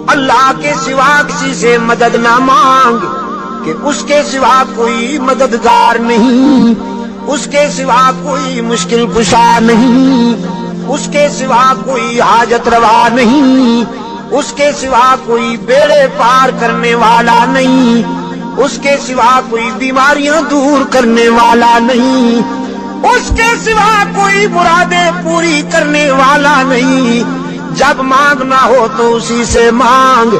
اللہ کے سوا کسی سے مدد نہ مانگ کہ اس کے سوا کوئی مددگار نہیں، اس کے سوا کوئی مشکل کشا نہیں، اس کے سوا کوئی حاجت روا نہیں، اس کے سوا کوئی بیڑے پار کرنے والا نہیں، اس کے سوا کوئی بیماریاں دور کرنے والا نہیں، اس کے سوا کوئی مرادیں پوری کرنے والا نہیں۔ جب مانگنا ہو تو اسی سے مانگ،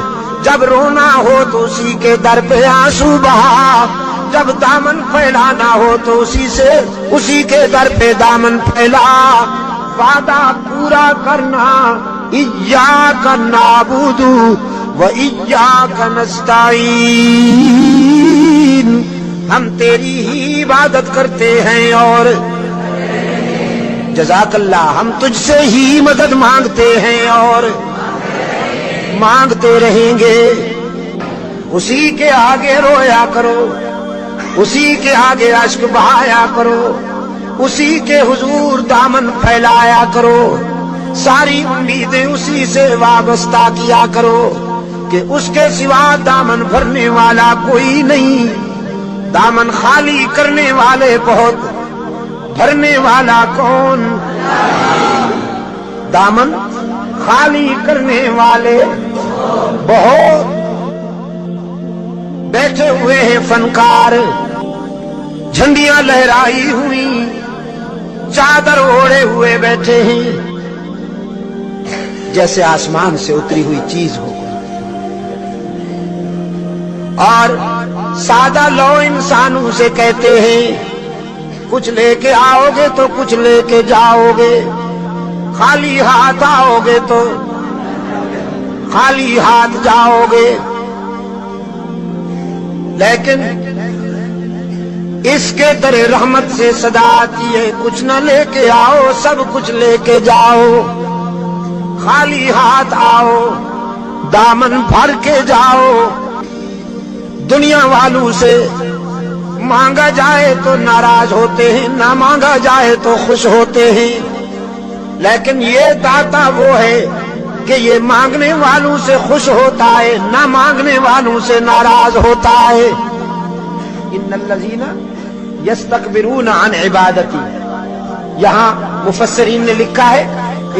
جب رونا ہو تو اسی کے در پہ آنسو بہا، جب دامن پھیلانا ہو تو اسی کے در پہ دامن پھیلا۔ وعدہ پورا کرنا، ایاک نعبد و ایاک نستعین، ہم تیری ہی عبادت کرتے ہیں اور جزاک اللہ، ہم تجھ سے ہی مدد مانگتے ہیں اور مانگتے رہیں گے۔ اسی کے آگے رویا کرو، اسی کے آگے اشک بہایا کرو، اسی کے حضور دامن پھیلایا کرو، ساری امیدیں اسی سے وابستہ کیا کرو کہ اس کے سوا دامن بھرنے والا کوئی نہیں، دامن خالی کرنے والے بہت، بھرنے والا کون؟ دامن خالی کرنے والے بہت۔ بیٹھے ہوئے ہیں فنکار، جھنڈیاں لہرائی ہوئی، چادر اوڑھے ہوئے بیٹھے ہیں، جیسے آسمان سے اتری ہوئی چیز ہو، اور سادہ لو انسانوں سے کہتے ہیں کچھ لے کے آؤ گے تو کچھ لے کے جاؤ گے، خالی ہاتھ آؤ گے تو خالی ہاتھ جاؤ گے، لیکن اس کے در رحمت سے صدا آتی ہے کچھ نہ لے کے آؤ سب کچھ لے کے جاؤ، خالی ہاتھ آؤ دامن بھر کے جاؤ۔ دنیا والوں سے مانگا جائے تو ناراض ہوتے ہیں، نہ مانگا جائے تو خوش ہوتے ہیں، لیکن یہ داتا وہ ہے کہ یہ مانگنے والوں سے خوش ہوتا ہے، نہ مانگنے والوں سے ناراض ہوتا ہے۔ ان الذین یستکبرون عن عبادتی، یہاں مفسرین نے لکھا ہے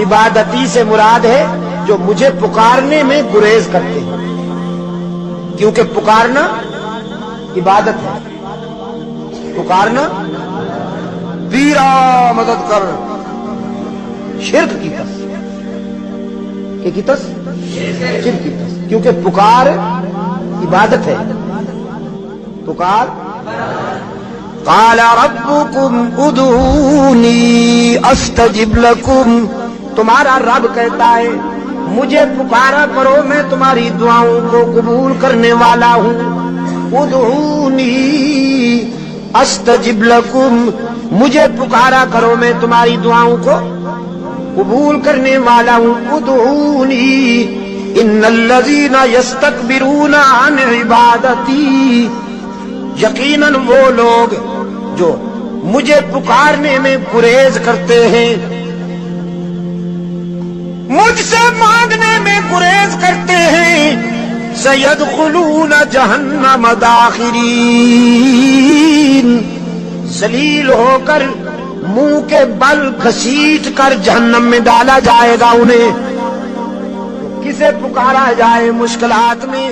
عبادتی سے مراد ہے جو مجھے پکارنے میں گریز کرتے ہیں، کیونکہ پکارنا عبادت ہے، پکارنا پیرا مدد کر، شرک کی تس، کی تس شرک کی تس، کیونکہ پکار عبادت ہے، پکار۔ قال ربکم ادعونی استجب لکم، تمہارا رب کہتا ہے مجھے پکارا کرو میں تمہاری دعاؤں کو قبول کرنے والا ہوں۔ ادعونی استجب لکم، مجھے پکارا کرو میں تمہاری دعاؤں کو قبول کرنے والا ہوں۔ ادعونی ان الذین یستکبرون عن عبادتی، یقیناً وہ لوگ جو مجھے پکارنے میں گریز کرتے ہیں، مجھ سے مانگنے میں گریز کرتے ہیں، سیدخلون جہنم داخرین، ذلیل ہو کر منہ کے بل گھسیٹ کر جہنم میں ڈالا جائے گا انہیں۔ کسے پکارا جائے مشکلات میں؟